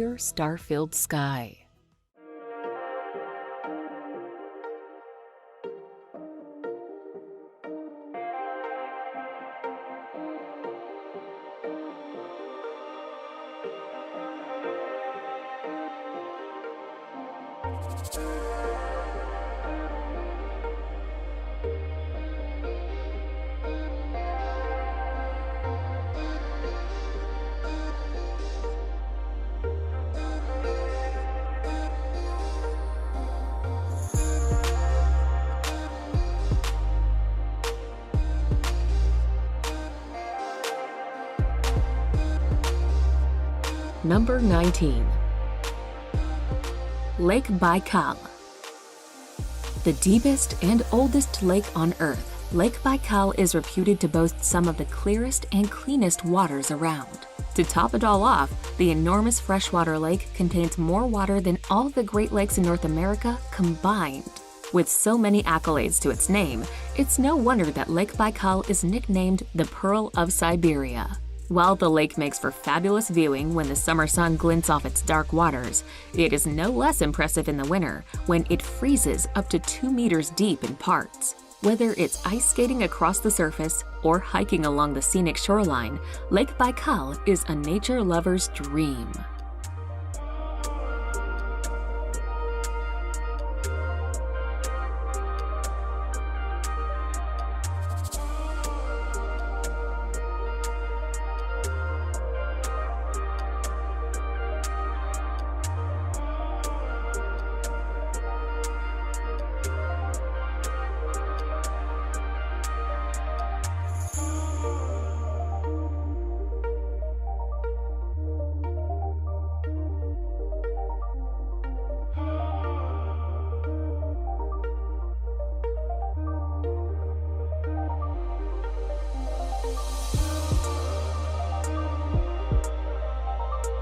clear, star-filled sky. Number 19. Lake Baikal. The deepest and oldest lake on Earth, Lake Baikal is reputed to boast some of the clearest and cleanest waters around. To top it all off, the enormous freshwater lake contains more water than all the Great Lakes in North America combined. With so many accolades to its name, it's no wonder that Lake Baikal is nicknamed the Pearl of Siberia. While the lake makes for fabulous viewing when the summer sun glints off its dark waters, it is no less impressive in the winter when it freezes up to 2 meters deep in parts. Whether it's ice skating across the surface or hiking along the scenic shoreline, Lake Baikal is a nature lover's dream.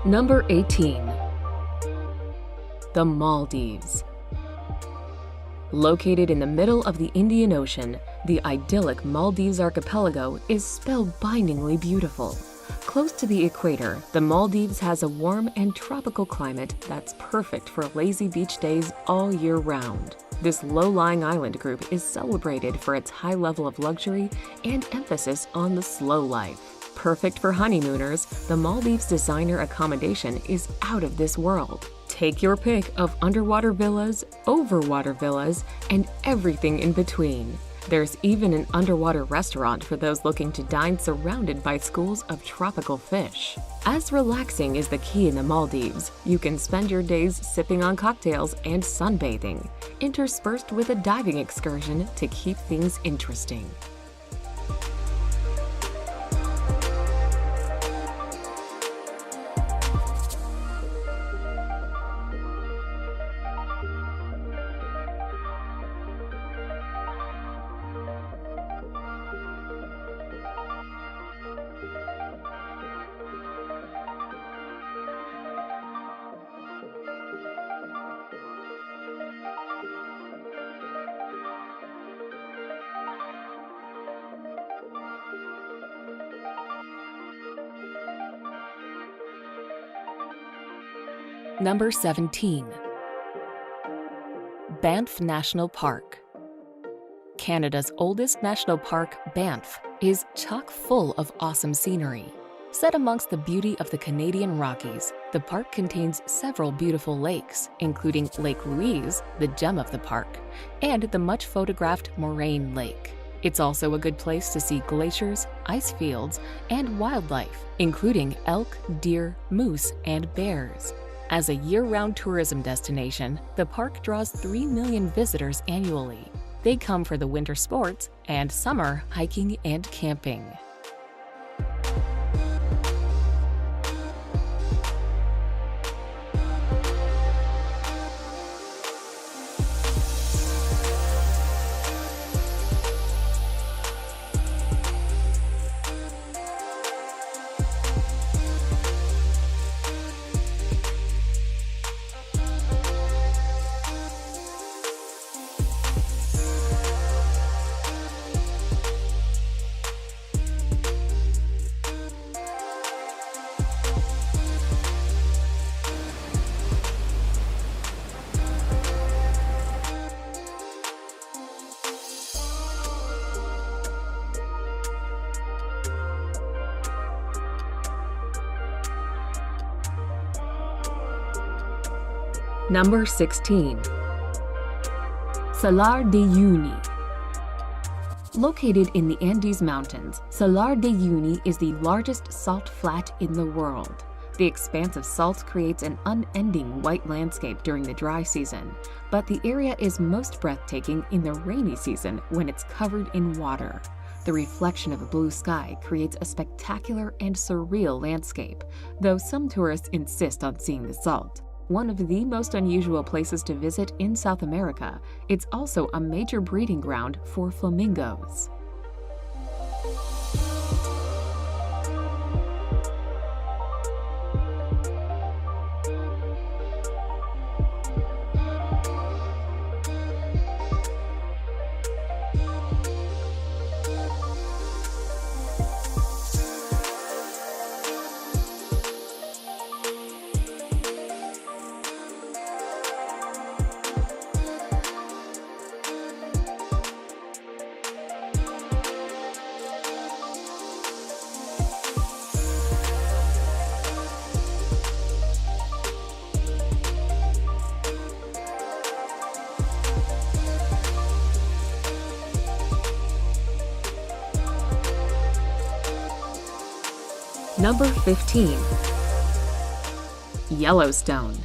Number 18. The Maldives. Located in the middle of the Indian Ocean, the idyllic Maldives archipelago is spellbindingly beautiful. Close to the equator, the Maldives has a warm and tropical climate that's perfect for lazy beach days all year round. This low-lying island group is celebrated for its high level of luxury and emphasis on the slow life. Perfect for honeymooners, the Maldives designer accommodation is out of this world. Take your pick of underwater villas, overwater villas, and everything in between. There's even an underwater restaurant for those looking to dine surrounded by schools of tropical fish. As relaxing is the key in the Maldives, you can spend your days sipping on cocktails and sunbathing, interspersed with a diving excursion to keep things interesting. Number 17. Banff National Park. Canada's oldest national park, Banff, is chock full of awesome scenery. Set amongst the beauty of the Canadian Rockies, the park contains several beautiful lakes, including Lake Louise, the gem of the park, and the much-photographed Moraine Lake. It's also a good place to see glaciers, ice fields, and wildlife, including elk, deer, moose, and bears. As a year-round tourism destination, the park draws 3 million visitors annually. They come for the winter sports and summer hiking and camping. Number 16. Salar de Uyuni. Located in the Andes Mountains, Salar de Uyuni is the largest salt flat in the world. The expanse of salt creates an unending white landscape during the dry season, but the area is most breathtaking in the rainy season when it's covered in water. The reflection of a blue sky creates a spectacular and surreal landscape, though some tourists insist on seeing the salt. One of the most unusual places to visit in South America, it's also a major breeding ground for flamingos. Number 15. Yellowstone.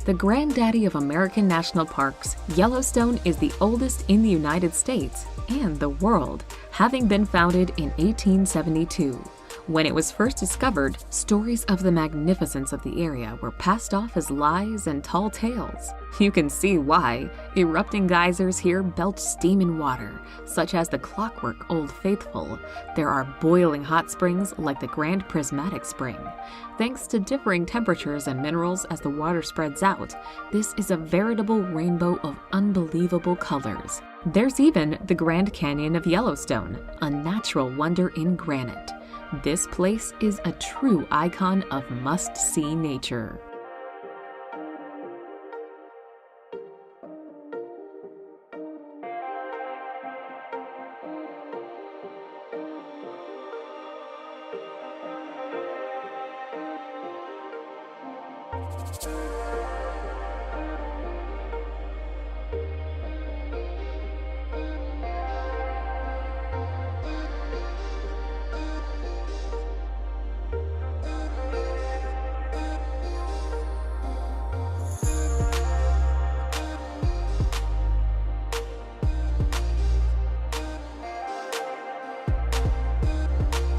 The granddaddy of American national parks, Yellowstone is the oldest in the United States and the world, having been founded in 1872. When it was first discovered, stories of the magnificence of the area were passed off as lies and tall tales. You can see why. Erupting geysers here belch steam and water, such as the clockwork Old Faithful. There are boiling hot springs like the Grand Prismatic Spring. Thanks to differing temperatures and minerals as the water spreads out, this is a veritable rainbow of unbelievable colors. There's even the Grand Canyon of Yellowstone, a natural wonder in granite. This place is a true icon of must-see nature.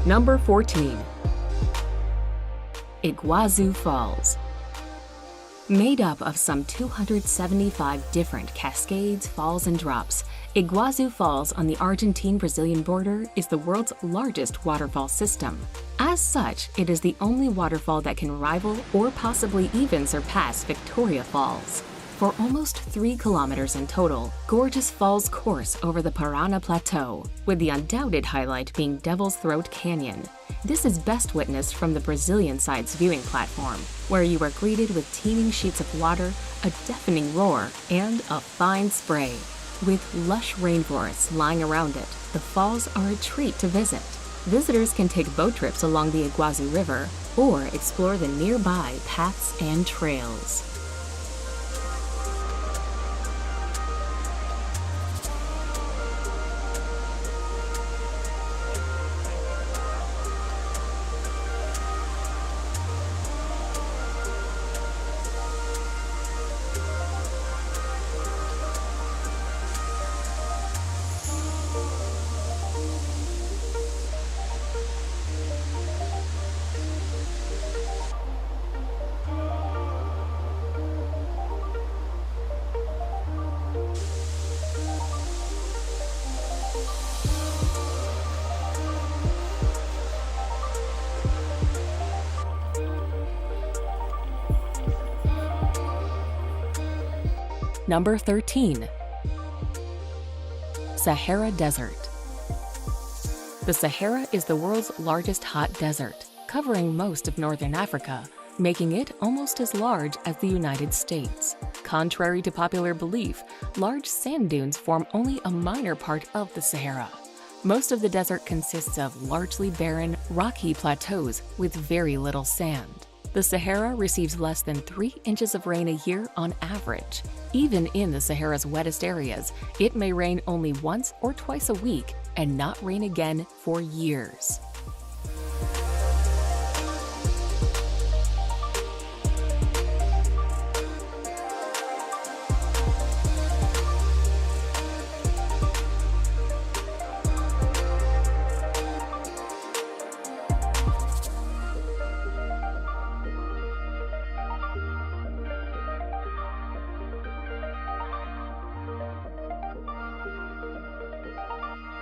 Number 14. Iguazu Falls. Made up of some 275 different cascades, falls, and drops, Iguazu Falls on the Argentine-Brazilian border is the world's largest waterfall system. As such, it is the only waterfall that can rival or possibly even surpass Victoria Falls. For almost 3 kilometers in total, gorgeous falls course over the Parana Plateau, with the undoubted highlight being Devil's Throat Canyon. This is best witnessed from the Brazilian side's viewing platform, where you are greeted with teeming sheets of water, a deafening roar, and a fine spray. With lush rainforests lying around it, the falls are a treat to visit. Visitors can take boat trips along the Iguazu River or explore the nearby paths and trails. Number 13. Sahara Desert. The Sahara is the world's largest hot desert, covering most of northern Africa, making it almost as large as the United States. Contrary to popular belief, large sand dunes form only a minor part of the Sahara. Most of the desert consists of largely barren, rocky plateaus with very little sand. The Sahara receives less than 3 inches of rain a year on average. Even in the Sahara's wettest areas, it may rain only once or twice a week and not rain again for years.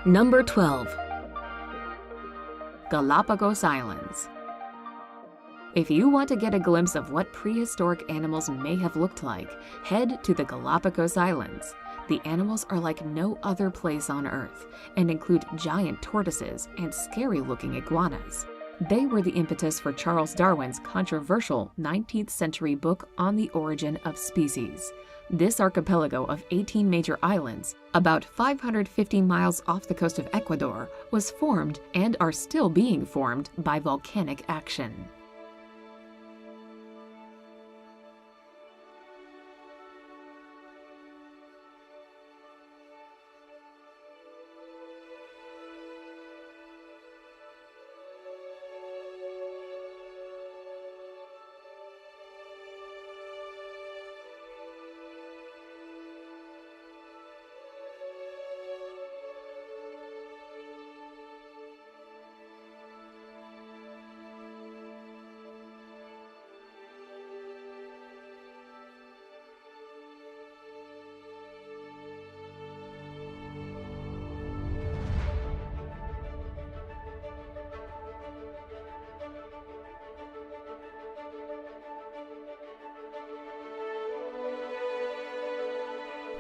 Number 12. Galapagos Islands. If you want to get a glimpse of what prehistoric animals may have looked like, head to the Galapagos Islands. The animals are like no other place on Earth and include giant tortoises and scary-looking iguanas. They were the impetus for Charles Darwin's controversial 19th century book On the Origin of Species. This archipelago of 18 major islands, about 550 miles off the coast of Ecuador, was formed and are still being formed by volcanic action.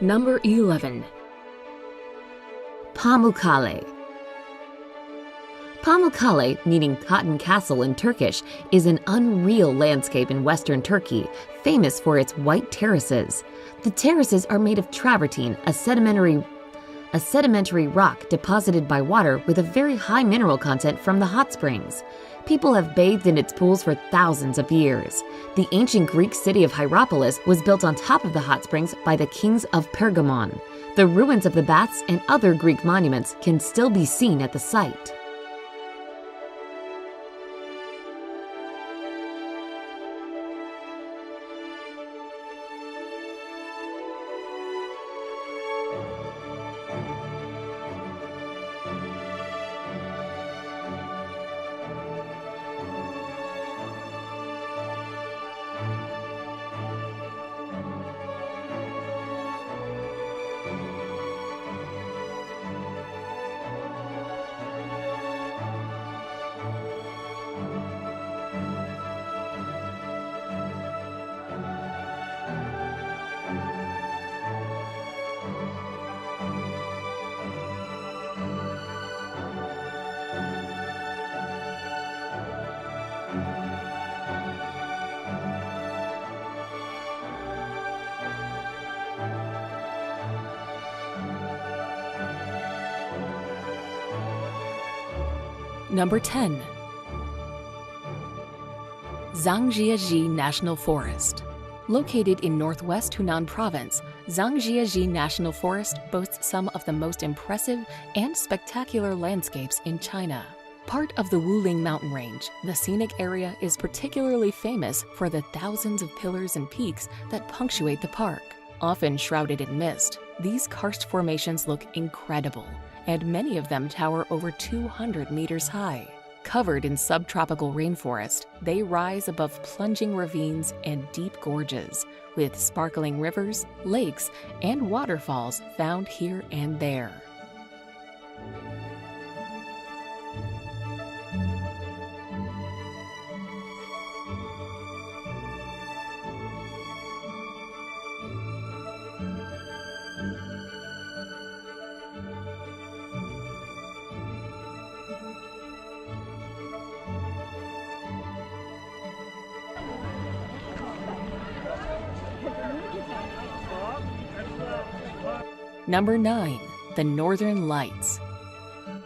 Number 11. Pamukkale. Pamukkale, meaning Cotton Castle in Turkish, is an unreal landscape in western Turkey, famous for its white terraces. The terraces are made of travertine, a sedimentary rock deposited by water with a very high mineral content from the hot springs. People have bathed in its pools for thousands of years. The ancient Greek city of Hierapolis was built on top of the hot springs by the kings of Pergamon. The ruins of the baths and other Greek monuments can still be seen at the site. Number 10. Zhangjiajie National Forest. Located in northwest Hunan Province, Zhangjiajie National Forest boasts some of the most impressive and spectacular landscapes in China. Part of the Wuling mountain range, the scenic area is particularly famous for the thousands of pillars and peaks that punctuate the park. Often shrouded in mist, these karst formations look incredible, and many of them tower over 200 meters high. Covered in subtropical rainforest, they rise above plunging ravines and deep gorges, with sparkling rivers, lakes, and waterfalls found here and there. Number 9. The Northern Lights.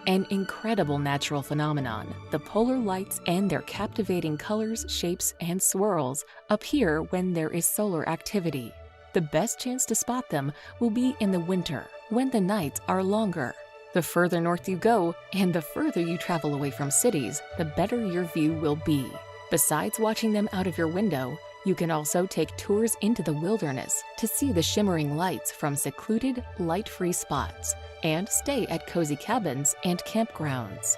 An incredible natural phenomenon, the polar lights and their captivating colors, shapes, and swirls appear when there is solar activity. The best chance to spot them will be in the winter, when the nights are longer. The further north you go, and the further you travel away from cities, the better your view will be. Besides watching them out of your window, you can also take tours into the wilderness to see the shimmering lights from secluded, light-free spots, and stay at cozy cabins and campgrounds.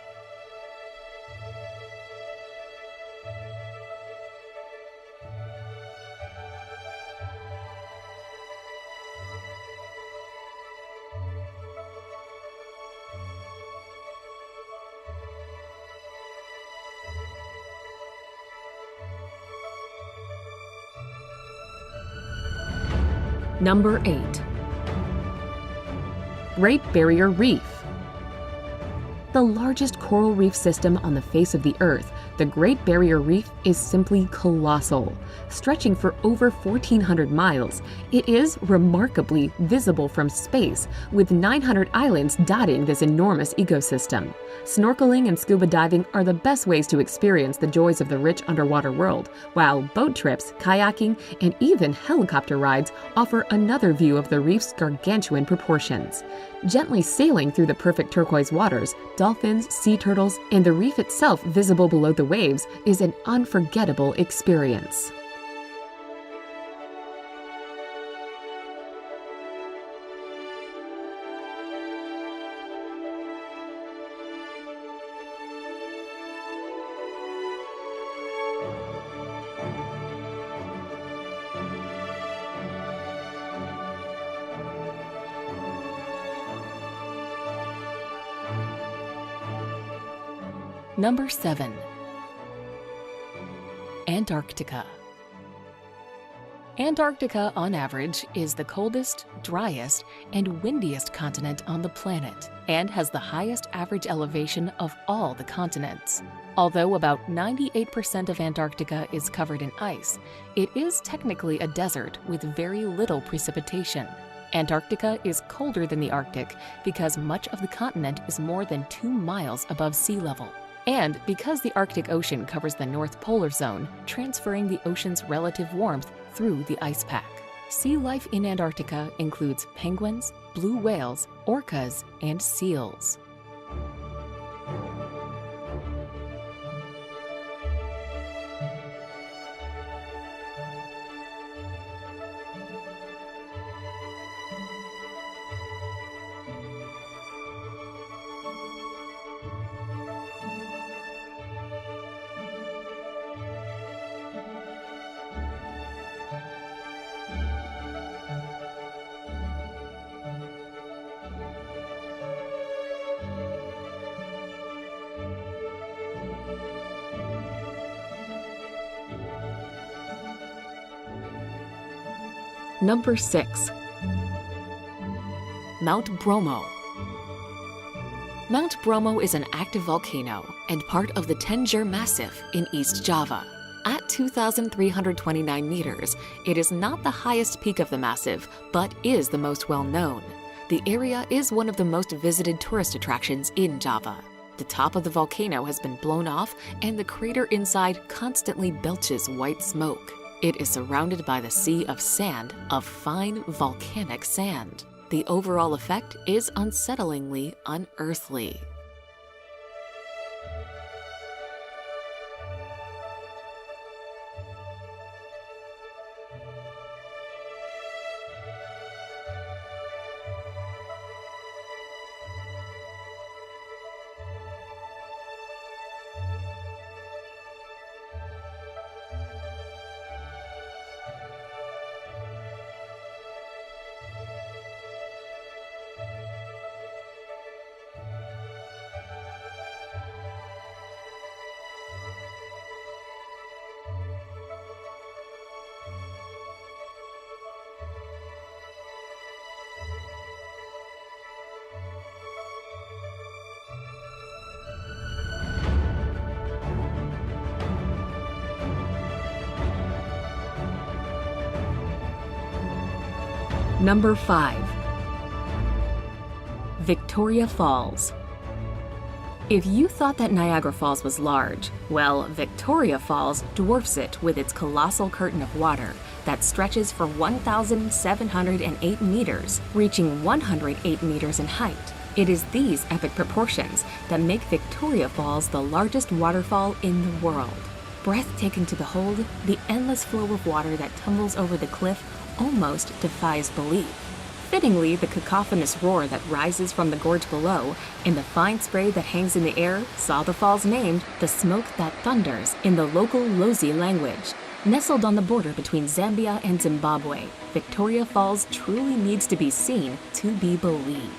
Number 8. Great Barrier Reef. The largest coral reef system on the face of the Earth, the Great Barrier Reef is simply colossal. Stretching for over 1,400 miles, it is remarkably visible from space, with 900 islands dotting this enormous ecosystem. Snorkeling and scuba diving are the best ways to experience the joys of the rich underwater world, while boat trips, kayaking, and even helicopter rides offer another view of the reef's gargantuan proportions. Gently sailing through the perfect turquoise waters, dolphins, sea turtles, and the reef itself visible below the waves is an unforgettable experience. Number 7. Antarctica. Antarctica, on average, is the coldest, driest, and windiest continent on the planet, and has the highest average elevation of all the continents. Although about 98% of Antarctica is covered in ice, it is technically a desert with very little precipitation. Antarctica is colder than the Arctic because much of the continent is more than 2 miles above sea level. And because the Arctic Ocean covers the North Polar Zone, transferring the ocean's relative warmth through the ice pack. Sea life in Antarctica includes penguins, blue whales, orcas, and seals. Number 6. Mount Bromo. Mount Bromo is an active volcano and part of the Tengger Massif in East Java. At 2,329 meters, it is not the highest peak of the massif, but is the most well-known. The area is one of the most visited tourist attractions in Java. The top of the volcano has been blown off, and the crater inside constantly belches white smoke. It is surrounded by the sea of sand, of fine volcanic sand. The overall effect is unsettlingly unearthly. Number 5. Victoria Falls. If you thought that Niagara Falls was large, well, Victoria Falls dwarfs it with its colossal curtain of water that stretches for 1,708 meters, reaching 108 meters in height. It is these epic proportions that make Victoria Falls the largest waterfall in the world. Breathtaking to behold, the endless flow of water that tumbles over the cliff almost defies belief. Fittingly, the cacophonous roar that rises from the gorge below and the fine spray that hangs in the air saw the falls named the smoke that thunders in the local Lozi language. Nestled on the border between Zambia and Zimbabwe, Victoria Falls truly needs to be seen to be believed.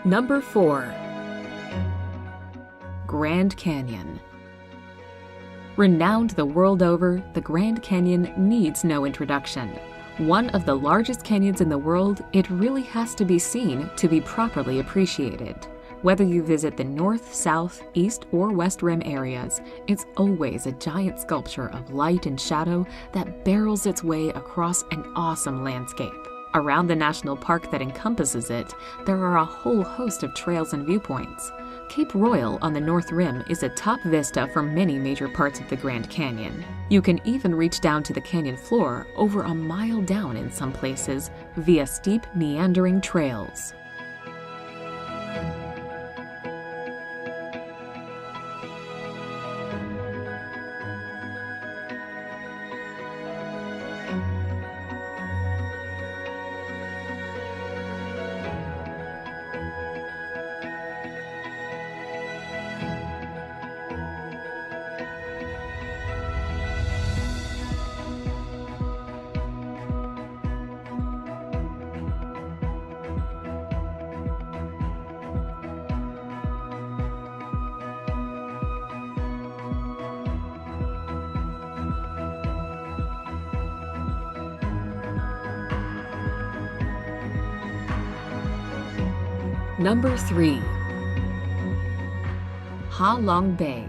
Number 4. Grand Canyon. Renowned the world over, the Grand Canyon needs no introduction. One of the largest canyons in the world, it really has to be seen to be properly appreciated. Whether you visit the north, south, east, or west rim areas, it's always a giant sculpture of light and shadow that barrels its way across an awesome landscape. Around the national park that encompasses it, there are a whole host of trails and viewpoints. Cape Royal on the north rim is a top vista for many major parts of the Grand Canyon. You can even reach down to the canyon floor over a mile down in some places via steep, meandering trails. Number 3. Ha Long Bay.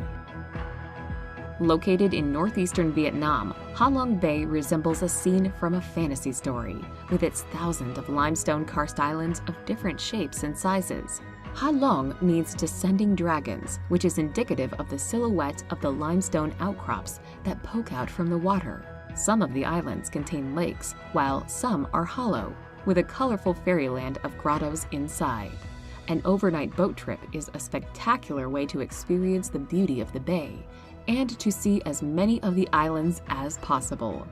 Located in northeastern Vietnam, Ha Long Bay resembles a scene from a fantasy story, with its thousands of limestone karst islands of different shapes and sizes. Ha Long means descending dragons, which is indicative of the silhouette of the limestone outcrops that poke out from the water. Some of the islands contain lakes, while some are hollow, with a colorful fairyland of grottos inside. An overnight boat trip is a spectacular way to experience the beauty of the bay and to see as many of the islands as possible.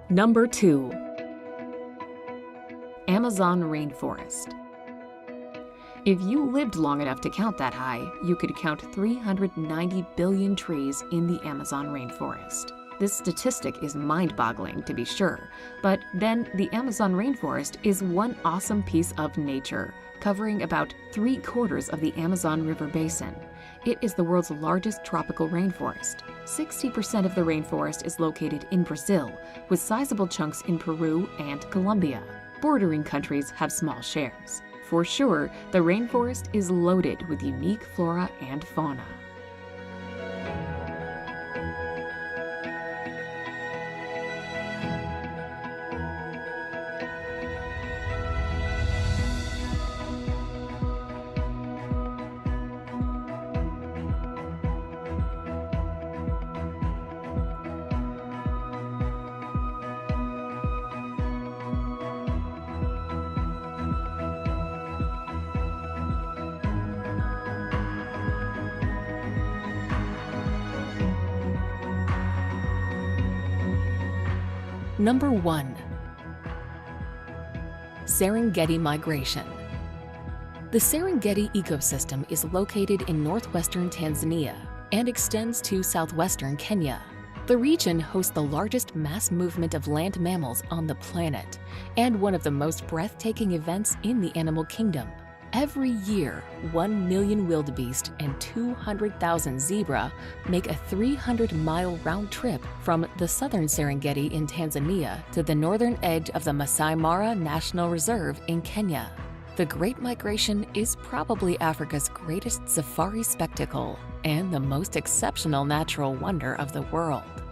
Number 2. Amazon Rainforest. If you lived long enough to count that high, you could count 390 billion trees in the Amazon rainforest. This statistic is mind-boggling, to be sure, but then the Amazon rainforest is one awesome piece of nature, covering about 3/4 of the Amazon River basin. It is the world's largest tropical rainforest. 60% of the rainforest is located in Brazil, with sizable chunks in Peru and Colombia. Bordering countries have small shares. for sure, the rainforest is loaded with unique flora and fauna. Number 1. Serengeti migration. The Serengeti ecosystem is located in northwestern Tanzania and extends to southwestern Kenya. The region hosts the largest mass movement of land mammals on the planet and one of the most breathtaking events in the animal kingdom. Every year, 1 million wildebeest and 200,000 zebra make a 300-mile round trip from the southern Serengeti in Tanzania to the northern edge of the Masai Mara National Reserve in Kenya. The Great Migration is probably Africa's greatest safari spectacle and the most exceptional natural wonder of the world.